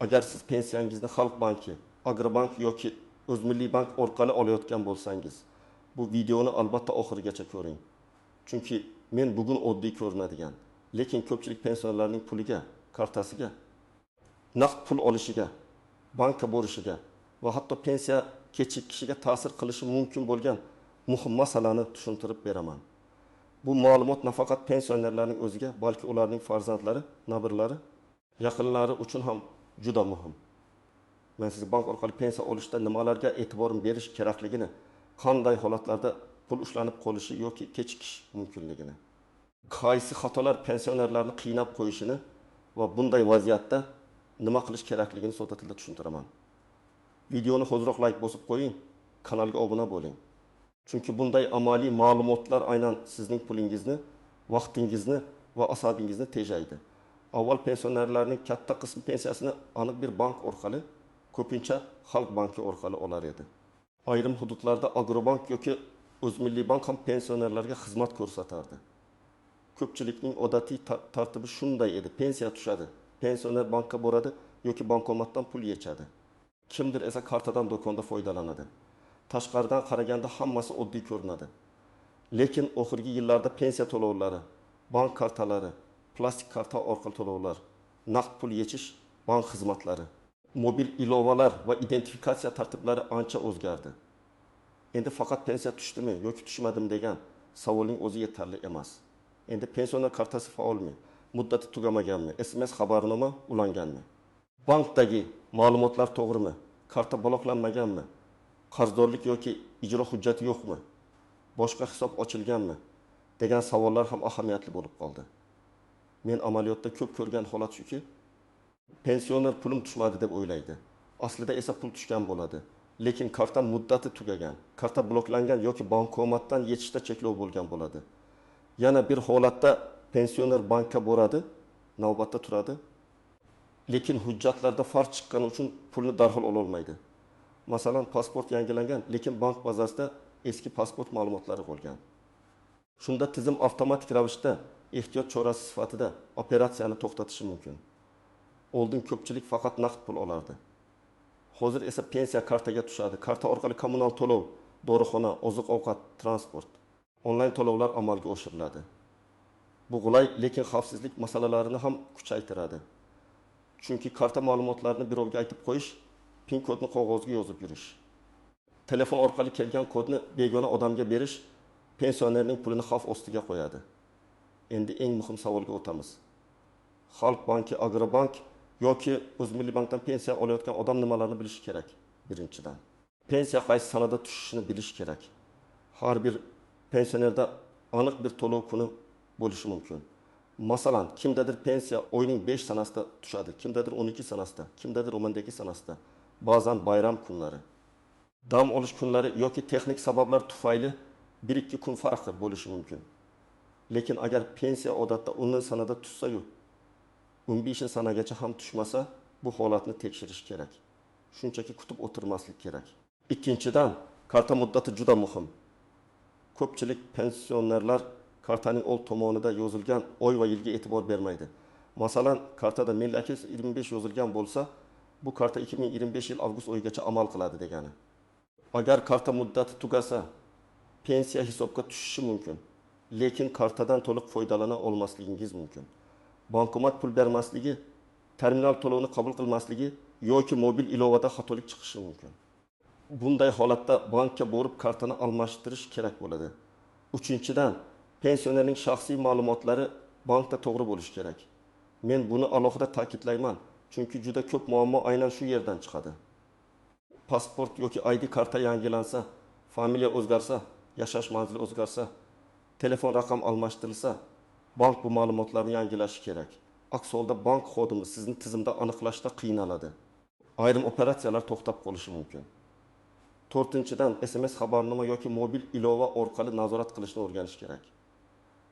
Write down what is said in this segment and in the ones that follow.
Agar siz pensiyangizni Xalq banki, Agrobank yoki O'zmilliybank orqali olayotgan bo'lsangiz, bu videoni albatta oxirigacha ko'ring. Chunki men bugun oddiy ko'rinadigan, lekin ko'pchilik pensionerlarning puliga, kartasiga, naqd pul olishiga, bankka borishiga va hatto pensiya kechikishiga ta'sir qilishi mumkin bo'lgan muhim masalani tushuntirib beraman. Bu ma'lumot nafaqat pensionerlarning o'ziga, balki ularning farzandlari, nabiralari, yaqinlari uchun ham juda muhim. Men sizga bank orqali pensiya olishda nimalarga e'tibor berish kerakligini, qanday holatlarda pul ushlanib qolishi yoki kechikish mumkinligini, qaysi xatolar pensionerlarni qiynab qo'yishini va bunday vaziyatda nima qilish kerakligini sodda tilda tushuntiraman. Videoni ho'zroq like bosib qo'ying, kanalga obuna bo'ling. Chunki bunday amaliy ma'lumotlar aynan sizning pulingizni, vaqtingizni va asabingizni tejaydi. Avval pensionerlarning katta qismi pensiyasini aniq bir bank orqali, ko'pincha Xalq banki orqali olar edi. Ayrim hududlarda Agrobank yoki O'zmilliybank ham pensionerlarga xizmat ko'rsatardi. Ko'pchilikning odatiy tartibi shunday edi: pensiya tushadi, pensioner bankka boradi yoki bankomatdan pul yechadi. Kimdir esa kartadan do'konda foydalanadi. Tashqaridan qaraganda hammasi oddiy ko'rinadi. Lekin oxirgi yillarda pensiya to'lovlari, bank kartalari, plastik karta orqali to'lovlar, naqd pul yechish, bank xizmatlari, mobil ilovalar va identifikatsiya tartiblari ancha o'zgardi. Endi faqat pensiya tushdimi yoki tushmadimi degan savolning o'zi yetarli emas. Endi pensioner kartasi faolmi, muddati tugamaganmi, SMS xabarnoma ulanganmi, bankdagi ma'lumotlar to'g'rimi, karta bloklanmaganmi, qarzdorlik yoki ijro hujjati yo'qmi, boshqa hisob ochilganmi degan savollar ham ahamiyatli bo'lib qoldi. Men amaliyotda ko'p ko'rgan holat shuki, pensioner pulim tushmadi deb o'ylaydi. Aslida esa pul tushgan bo'ladi. Lekin karta muddati tugagan, karta bloklangan yoki bankomatdan yechishda cheklov bo'lgan bo'ladi. Yana bir holatda pensioner bankka boradi, navbatda turadi. Lekin hujjatlarda farq chiqqani uchun pulni darhol ola olmaydi. Masalan, pasport yangilangan, lekin bank bazasida eski pasport ma'lumotlari qolgan. Shunda tizim avtomatik ravishda ehtiyot chorasi sifatida operatsiyani to'xtatishi mumkin. Oldin ko'pchilik faqat naqd pul olardi. Hozir esa pensiya kartaga tushadi. Karta orqali kommunal to'lov, dorixona, oziq-ovqat, transport, onlayn to'lovlar amalga oshiriladi. Bu qulay, lekin xavfsizlik masalalarini ham kuchaytiradi. Chunki karta ma'lumotlarini birovga aytib qo'yish, PIN kodni qog'ozga yozib yurish, telefon orqali kelgan kodni begona odamga berish pensionerning pulini xavf ostiga qo'yadi. Endi eng muhim savolga o'tamiz. Xalq banki, Agrobank yoki O'zmilliybankdan pensiya olayotgan odam nimalarni bilishi kerak? Birinchidan, pensiya qaysi sanada tushishini bilish kerak. Har bir pensionerda aniq bir to'lov kuni bo'lishi mumkin. Masalan, kimdadir pensiya oyning 5 sanasida tushadi, kimdadir 12 sanasida, kimdadir 12 sanasida, ba'zan bayram kunlari, dam olish kunlari yoki texnik sabablar tufayli 1-2 kun farqi bo'lishi mumkin. Lekin agar pensiya odatda 10 sanada tushsa-yu, 15 sanagacha ham tushmasa, bu holatni tekshirish kerak. Shunchaki kutib o'tirmaslik kerak. Ikkinchidan, karta muddati juda muhim. Ko'pchilik pensionerlar kartaning old tomonida yozilgan oy va yilga e'tibor bermaydi. Masalan, kartada 1225 yozilgan bo'lsa, bu karta 2025 yil avgust oyigacha amal qiladi degani. Agar karta muddati tugasa, pensiya hisobga tushishi mumkin, lekin kartadan to'liq foydalana olmasligingiz mumkin. Bankomat pul bermasligi, terminal to'lovini qabul qilmasligi yoki mobil ilovada xatolik chiqishi mumkin. Bunday holatda bankka borib kartani almashtirish kerak bo'ladi. Uchinchidan, pensionerning shaxsiy ma'lumotlari bankda to'g'ri bo'lishi kerak. Men buni alohida ta'kidlayman, chunki juda ko'p muammo aynan shu yerdan chiqadi. Pasport yoki ID karta yangilansa, familiya o'zgarsa, yashash manzili o'zgarsa, telefon raqam almashtirilsa, bank bu ma'lumotlarni yangilashi kerak. Aks holda bank xodimi sizni tizimda aniqlashda qiynaladi. Ayrim operatsiyalar to'xtab qolishi mumkin. To'rtinchidan, SMS xabarnoma yoki mobil ilova orqali nazorat qilishni o'rganish kerak.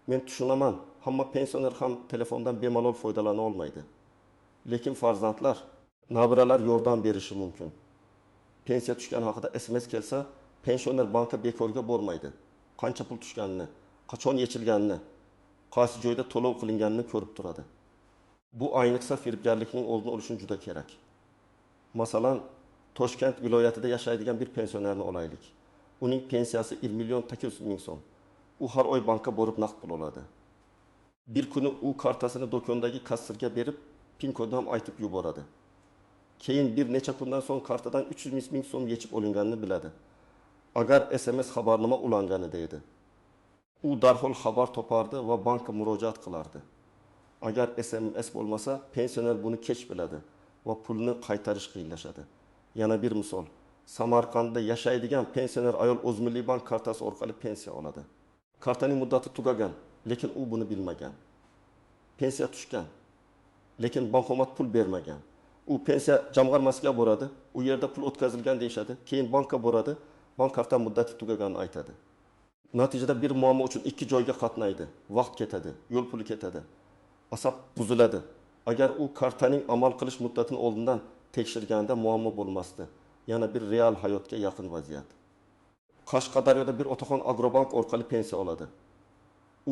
Men tushunaman, hamma pensioner ham telefondan bemalol foydalana olmaydi. Lekin farzandlar, nabiralar yordam berishi mumkin. Pensiya tushgani haqida SMS kelsa, pensioner bankka bekorga bormaydi. Qancha pul tushganini, qachon yechilganini, qaysi joyda to'lov qilinganini ko'rib turadi. Bu ayniqsa firibgarlikning oldini olishni juda kerak. Masalan, Toshkent viloyatida yashaydigan bir pensionerni olaylik. Uning pensiyasi 1 million 800 ming so'm. U har oy bankka borib naqd pul oladi. Bir kuni u kartasini do'kondagi kassirga berib, pin kodni ham aytib yuboradi. Keyin bir necha kundan so'ng kartadan 300 ming so'm yechib olinganini biladi. Agar SMS xabarnoma ulanganida edi. U darhol xabar topardi va bankka murojaat qilardi. Agar SMS bo'lmasa, pensioner buni kech biladi va pulni qaytarish qiyinlashadi. Yana bir misol. Samarqandda yashaydigan pensioner ayol O'zmilliybank kartasi orqali pensiya oladi. Kartaning muddati tugagan, lekin u buni bilmagan. Pensiya tushgan, lekin bankomat pul bermagan. U pensiya jamg'armasiga boradi, u yerda pul o'tkazilgan deyshadi. Keyin bankka boradi, bank karta muddati tugaganini aytadi. Natijada bir muammo uchun ikki joyga qatnaydi, vaqt ketadi, yo'l puli ketadi. Asab buziladi. Agar u kartaning amal qilish muddatini oldindan tekshirganda muammo bo'lmasdi. Yana bir real hayotga yaqin vaziyat. Qashqadaryoda bir otaxon Agrobank orqali pensiya oladi.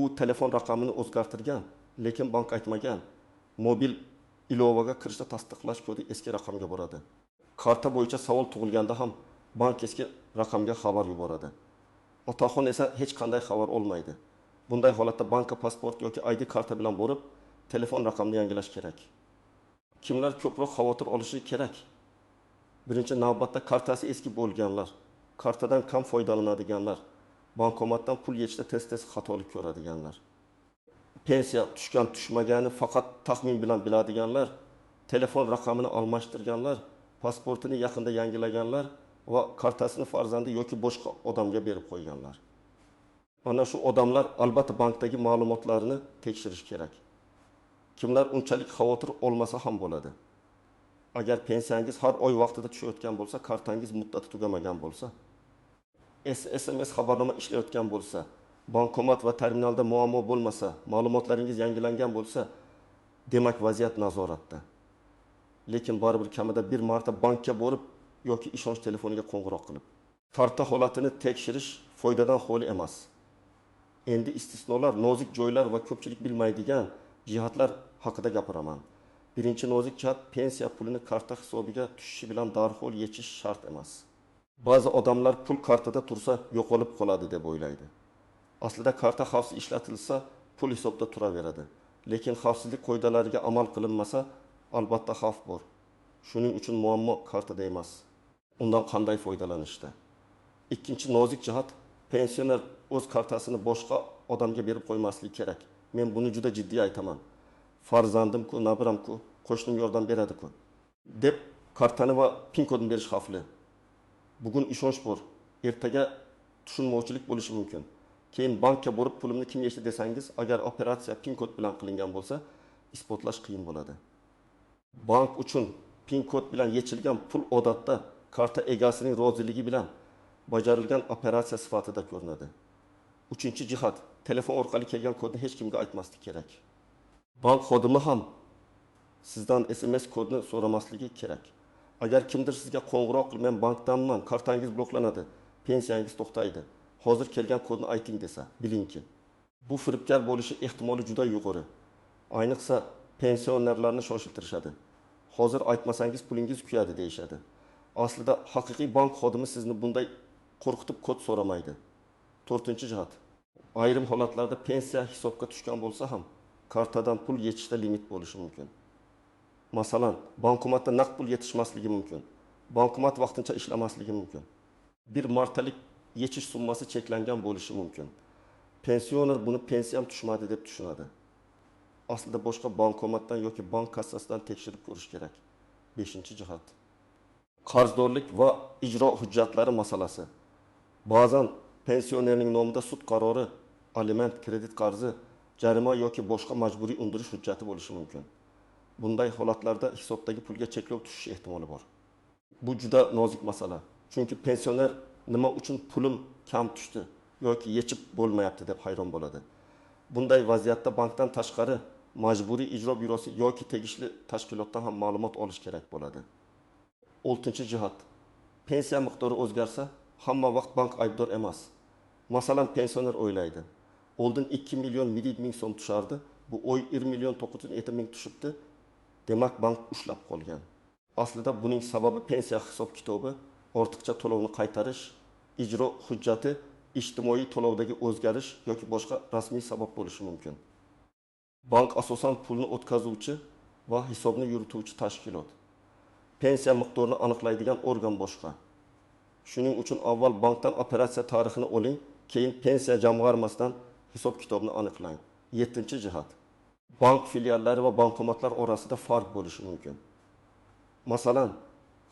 U telefon raqamini o'zgartirgan, lekin bank aytmagan. Mobil ilovaga kirishda tasdiqlash kodi eski raqamga boradi. Karta bo'yicha savol tug'ilganda ham bank eski raqamga xabar yuboradi. Otaxon esa hech qanday xabar olmaydi. Bunday holatda bankka pasport yoki ID karta bilan borib, telefon raqamini yangilash kerak. Kimlar ko'proq xavotir olishi kerak? Birinchi navbatda kartasi eski bo'lganlar, kartadan kam foydalanadiganlar, bankomatdan pul yechishda tez-tez xatolik ko'radiganlar. Pensiya tushgan tushmagani faqat taxmin bilan biladiganlar, telefon raqamini almashtirganlar, pasportini yaqinda yangilaganlar va kartasini farzandi yoki boshqa odamga berib qo'yganlar. Ana shu odamlar albatta bankdagi ma'lumotlarini tekshirish kerak. Kimlar unchalik xavotir olmasa ham bo'ladi. Agar pensiyangiz har oy vaqtida tushayotgan bo'lsa, kartangiz muddati tugamagan bo'lsa, SMS xabarnoma ishlayotgan bo'lsa, bankomat va terminalda muammo bo'lmasa, ma'lumotlaringiz yangilangan bo'lsa, demak vaziyat nazoratda. Lekin baribir kamida bir marta bankka borib yoki ishonch telefoniga qo'ng'iroq qilib, karta holatini tekshirish foydadan xoli emas. Endi istisnolar, nozik joylar va ko'pchilik bilmaydigan jihatlar haqida gapiraman. Birinchi nozik jihat, pensiya pulini karta hisobiga tushishi bilan darhol yechish shart emas. Ba'zi odamlar pul kartada tursa yo'qolib qoladi deb o'ylaydi. Aslida karta xavfsiz ishlatilsa, pul hisobda turaveradi. Lekin xavfsizlik qoidalariga amal qilinmasa, albatta xavf bor. Shuning uchun muammo kartada emas. Undan qanday foydalanishda? Ikkinchi nozik jihat, pensioner o'z kartasini boshqa odamga berib qo'ymasligi kerak. Men buni juda jiddiy aytaman. Farzandim-ku, nabiram-ku, qo'shnim yordam beradi-ku deb kartani va pin kodini berish xavfli. Bugun ishonch bor, ertaga tushunmovchilik bo'lishi mumkin. Keyin bankka borib pulimni kim yechdi desangiz, agar operatsiya pin kod bilan qilingan bo'lsa, isbotlash qiyin bo'ladi. Bank uchun pin kod bilan yechilgan pul odatda karta egasining roziligi bilan bajarilgan operatsiya sifatida ko'rinadi. Uchinchi jihat, telefon orqali kelgan kodni hech kimga aytmaslik kerak. Bank xodimi ham sizdan SMS kodni so'ramasligi kerak. Agar kimdir sizga qo'ng'iroq qilib, men bankdanman, kartangiz bloklanadi, pensiyangiz to'xtaydi, hozir kelgan kodni ayting desa, bilingki, bu firibgar bo'lishi ehtimoli juda yuqori. Ayniqsa pensionerlarni shoshiltirishadi. Hozir aytmasangiz pulingiz kuyadi deyshadi. Aslida haqiqiy bank xodimi sizni bunday qo'rqitib kod so'ramaydi. To'rtinchi jihat, ayrim holatlarda pensiya hisobga tushgan bo'lsa ham kartadan pul yechishda limit bo'lishi mumkin. Masalan, bankomatda naqd pul yetishmasligi mumkin. Bankomat vaqtincha ishlamasligi mumkin. Bir martalik yechish summasi cheklangan bo'lishi mumkin. Pensioner buni pensiyam tushmadi deb tushunadi. Aslida boshqa bankomatdan yoki bank kassasidan tekshirib ko'rish kerak. 5-jihat. Qarzdorlik va ijro hujjatlari masalasi. Ba'zan pensionerning nomida sud qarori, aliment, kredit qarzi, jarima yoki boshqa majburiy undirish hujjati bo'lishi mumkin. Bunday holatlarda hisobdagi pulga cheklov tushishi ehtimoli bor. Bu juda nozik masala. Chunki pensioner nima uchun pulim kam tushdi yoki yechib bo'lmayapti deb hayron bo'ladi. Bunday vaziyatda bankdan tashqari majburiy ijro byurosi yoki tegishli tashkilotdan ham ma'lumot olish kerak bo'ladi. 6-jihat. Pensiya miqdori o'zgarsa, hamma vaqt bank aybdor emas. Masalan, pensioner o'ylaydi. Oldin 2 million 100 ming so'm tushardi, bu oy 1 million 970 ming tushibdi. Demak, bank ushlab qolgan. Aslida buning sababi pensiya hisob-kitobi, ortiqcha to'lovni qaytarish, ijro hujjati, ijtimoiy to'lovdagi o'zgarish yoki boshqa rasmiy sabab bo'lishi mumkin. Bank asosan pulni o'tkazuvchi va hisobni yurituvchi tashkilot. Pensiya miqdorini aniqlaydigan organ boshqa. Shuning uchun avval bankdan operatsiya tarixini oling, keyin pensiya jamg'armasidan hisob-kitobni aniqlang. 7-jihat. Bank filiallari va bankomatlar orasida farq bo'lishi mumkin. Masalan,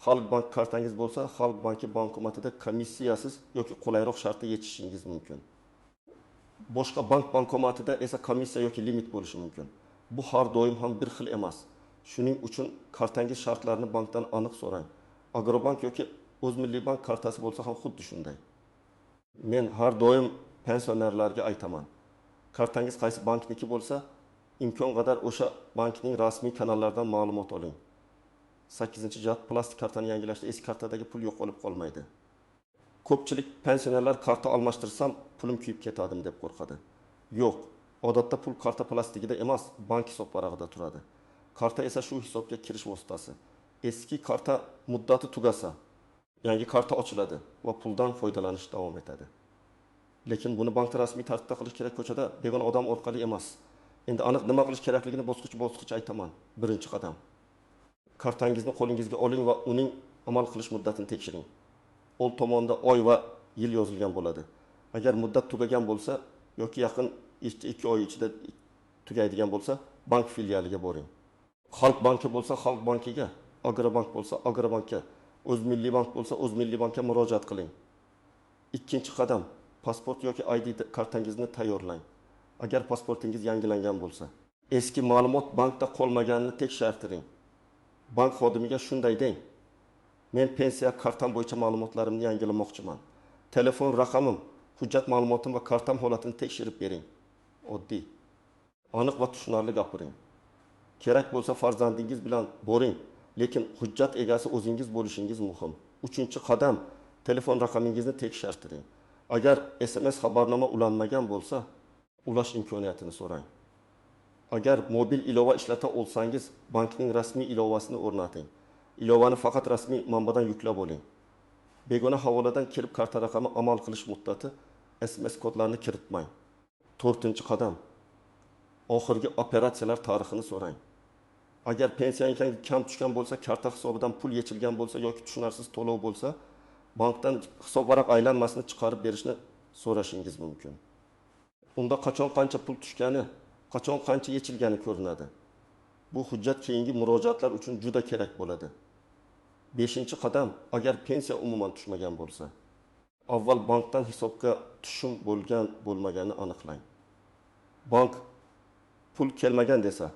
Xalq bank kartangiz bo'lsa, Xalq banki bankomatida komissiyasiz yoki qulayroq shartda yechishingiz mumkin. Boshqa bankomatida esa komissiya yoki limit bo'lishi mumkin. Bu har doim ham bir xil emas. Shuning uchun kartangiz shartlarini bankdan aniq so'rang. Agrobank yoki O'zmilliybank kartasi bo'lsa ham xuddi shunday. Men har doim pensionerlarga aytaman. Kartangiz qaysi bankniki bo'lsa, imkon qadar o'sha bankning rasmiy kanallaridan ma'lumot oling. 8-jihat, plastik kartani yangilashda eski kartadagi pul yo'qolib qolmaydi. Ko'pchilik pensionerlar karta almashtirsam pulim kuyib ketadimi deb qo'rqadi. Yo'q, odatda pul karta plastigida emas, bank hisob varag'ida turadi. Karta esa shu hisobga kirish vositasi. Eski karta muddati tugasa, yangi karta ochiladi va puldan foydalanish davom etadi. Lekin buni bankda rasmiy tartibda qilish kerak, ko'chada begona odam orqali emas. Endi aniq nima qilish kerakligini bosqich-bosqich aytaman. Birinchi qadam. Kartangizni qo'lingizga oling va uning amal qilish muddatini tekshiring. Old tomonda oy va yil yozilgan bo'ladi. Agar muddat tugagan bo'lsa yoki yaqin 2 oy ichida tugaydigan bo'lsa, bank filialiga boring. Xalq banki bo'lsa, Xalq bankiga, Agrobank bo'lsa, Agrobankka, O'zmilliybank bo'lsa, O'zmilliybankka murojaat qiling. Ikkinchi qadam, pasport yoki ID kartangizni tayyorlang. Agar pasportingiz yangilangan bo'lsa, eski ma'lumot bankda qolmaganini tekshirtiring. Bank xodimiga shunday deng: men pensiya kartam bo'yicha ma'lumotlarimni yangilamoqchiman. Telefon raqamim, hujjat ma'lumotim va kartam holatini tekshirib bering. Oddiy, aniq va tushunarli gapiring. Kerak bo'lsa farzandingiz bilan boring, lekin hujjat egasi o'zingiz bo'lishingiz muhim. 3-qadam, telefon raqamingizni tekshirtiring. Agar SMS xabarnoma ulanmagan bo'lsa, ulash imkoniyatini so'rang. Agar mobil ilova ishlata olsangiz, bankning rasmiy ilovasini o'rnating. Ilovani faqat rasmiy manbadan yuklab oling. Begona havoladan kelib karta raqami amal qilish muddati, SMS kodlarini kiritmang. 4-qadam, oxirgi operatsiyalar tarixini so'rang. Agar pensiyangiz kam tushgan bo'lsa, karta hisobidan pul yechilgan bo'lsa yoki tushunarsiz to'lov bo'lsa, bankdan hisob varaq aylanmasini chiqarib berishni so'rashingiz mumkin. Unda qachon qancha pul tushgani, qachon qancha yechilgani ko'rinadi. Bu hujjat keyingi murojaatlar uchun juda kerak bo'ladi. 5-qadam, agar pensiya umuman tushmagan bo'lsa, avval bankdan hisobga tushum bo'lmaganini aniqlang. Bank pul kelmagan desa,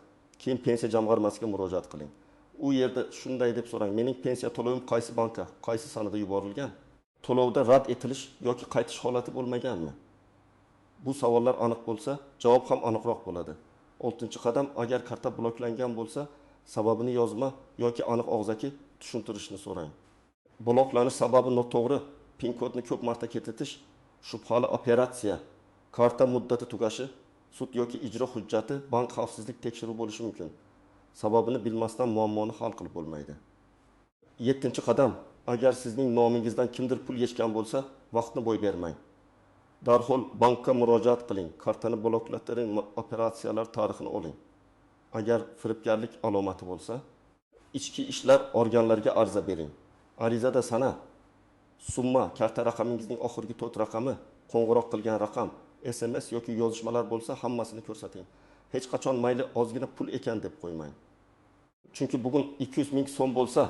keyin pensiya jamg'armasiga murojaat qiling. U yerda shunday deb so'rang: mening pensiya to'lovim qaysi bankka, qaysi sanada yuborilgan? To'lovda rad etilish yoki qaytish holati bo'lmaganmi? Bu savollar aniq bo'lsa, javob ham aniqroq bo'ladi. 6-qadam, agar karta bloklangan bo'lsa, sababini yozma yoki aniq og'zaki tushuntirishni so'rang. Bloklanish sababi noto'g'ri, PIN kodni ko'p marta ketitish, shubhali operatsiya, karta muddati tugashi, sud yoki ijro hujjati, bank xavfsizlik tekshiruvi bo'lishi mumkin. Sababini bilmasdan muammoni hal qilib bo'lmaydi. 7-qadam, agar sizning nomingizdan kimdir pul yechgan bo'lsa, vaqtni bo'y bermang. Darhol bankka murojaat qiling, kartani bloklatiring, operatsiyalar tarixini oling. Agar firibgarlik alomati bo'lsa, ichki ishlar organlariga ariza bering. Arizada sana, summa, karta raqamingizning oxirgi 4 raqami, qo'ng'iroq qilgan raqam, SMS yoki yozishmalar bo'lsa, hammasini ko'rsating. Hech qachon mayli ozgina pul ekan deb qo'ymang. Chunki bugun 200 ming so'm bo'lsa,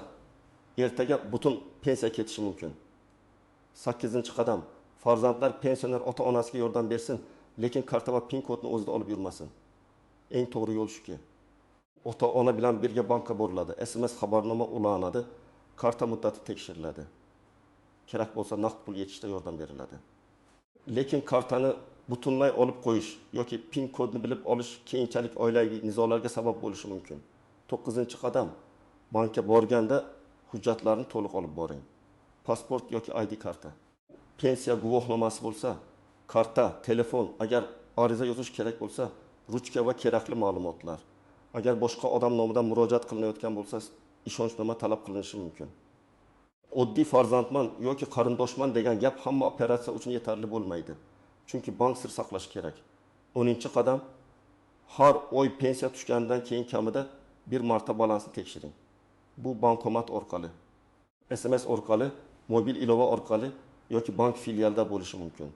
ertaga butun pensiya ketishi mumkin. 8-qadam, farzandlar pensioner ota-onasiga yordam bersin, lekin karta va PIN kodni o'zida olib yurmasin. Eng to'g'ri yo'l shuki. Ota-ona bilan birga bankka boriladi, SMS xabarnoma ulanadi, karta muddati tekshiriladi. Kerak bo'lsa naqd pul yechishda yordam beriladi. Lekin kartani butunlay olib qo'yish yoki PIN kodni bilib olish keyinchalik oilaviy nizolarga sabab bo'lishi mumkin. 9-qadam, bankka borganda hujjatlarni to'liq olib boring. Pasport yoki ID karta. Pensiya guvohnomasi bo'lsa, karta, telefon, agar ariza yozish kerak bo'lsa, ruchka va kerakli ma'lumotlar. Agar boshqa odam nomidan murojaat qilinayotgan bo'lsa, ishonchnoma talab qilinishi mumkin. Oddiy farzandman yoki qarindoshman degan gap hamma operatsiya uchun yetarli bo'lmaydi. Chunki bank sir saqlashi kerak. 10-qadam har oy pensiya tushgandan keyin kamida bir marta balansni tekshiring. Bu bankomat orqali, SMS orqali, mobil ilova orqali yoki bank filialida bo'lishi mumkin.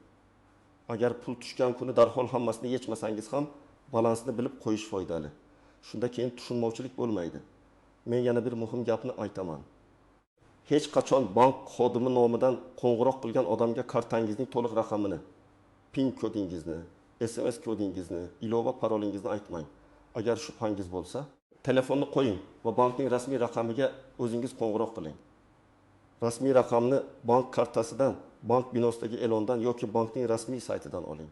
Agar pul tushgan kuni darhol hammasini yechmasangiz ham balansni bilib qo'yish foydali. Shunda keyin tushunmovchilik bo'lmaydi. Men yana bir muhim gapni aytaman. Hech qachon bank xodimi nomidan qo'ng'iroq qilgan odamga kartangizning to'liq raqamini, PIN kodingizni, SMS kodingizni, ilova parolingizni aytmang. Agar shubhangiz bo'lsa, telefonni qo'ying va bankning rasmiy raqamiga o'zingiz qo'ng'iroq qiling. Rasmiy raqamni bank kartasidan, bank binosidagi e'londan yoki bankning rasmiy saytidan oling.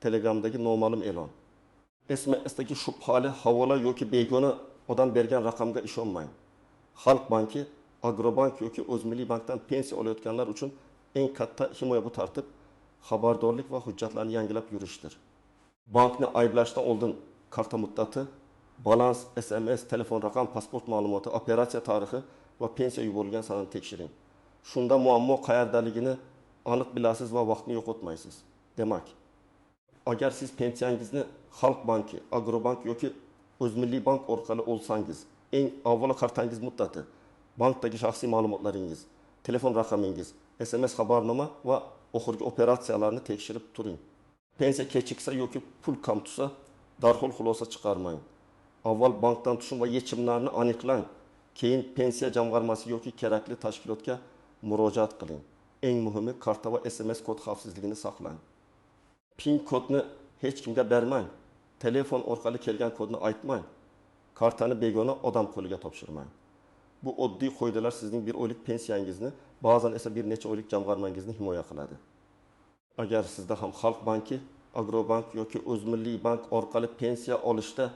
Telegramdagi noma'lum e'lon. SMSdagi shubhali havola yoki begona odam bergan raqamga ishonmang. Xalq banki, Agrobank yoki O'zmilliy bankdan pensiya olayotganlar uchun eng katta himoya bu tartib xabardorlik va hujjatlarni yangilab yurishdir. Bankni ayblashdan oldin karta muddati, balans, SMS, telefon raqam, pasport ma'lumoti, operatsiya tarixi va pensiya yuborilgan sanani tekshiring. Shunda muammo qayerdaligini aniq bilasiz va vaqtni yo'qotmaysiz. Demak, agar siz pensiyangizni Xalq banki, Agrobank yoki O'zmilliy bank orqali olsangiz, eng avvalo kartangiz muddati, bankdagi shaxsiy ma'lumotlaringiz, telefon raqamingiz, SMS xabarnoma va oxirgi operatsiyalarni tekshirib turing. Pensiya kechiksa yoki pul kam tushsa, darhol xulosa chiqarmang. Avval bankdan tushum va yechimlarni aniqlang. Keyin pensiya jamg'armasi yoki kerakli tashkilotga murojaat qiling. Eng muhimi, karta va SMS kod xavfsizligini saqlang. PIN kodni hech kimga bermang. Telefon orqali kelgan kodni aytmang. Kartani begona odam qo'liga topshirmang. Bu oddiy qoidalar sizning bir oylik pensiyangizni, ba'zan esa bir necha oylik jamg'armangizni himoya qiladi. Agar sizda ham Xalq banki, Agrobank yoki O'zmilliy bank orqali pensiya olishda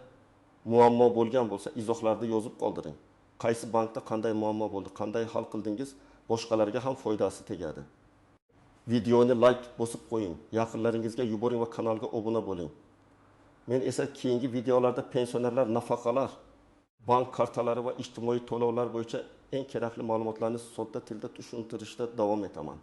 muammo bo'lgan bo'lsa, izohlarda yozib qoldiring. Qaysi bankda qanday muammo bo'ldi, qanday hal qildingiz, boshqalarga ham foydasi tegadi. Videoni like bosib qo'ying, yaqinlaringizga yuboring va kanalga obuna bo'ling. Men esa keyingi videolarda pensionerlar nafaqalar, bank kartalari va ijtimoiy to'lovlar bo'yicha eng kerakli ma'lumotlarni sodda tilda tushuntirishda davom etaman.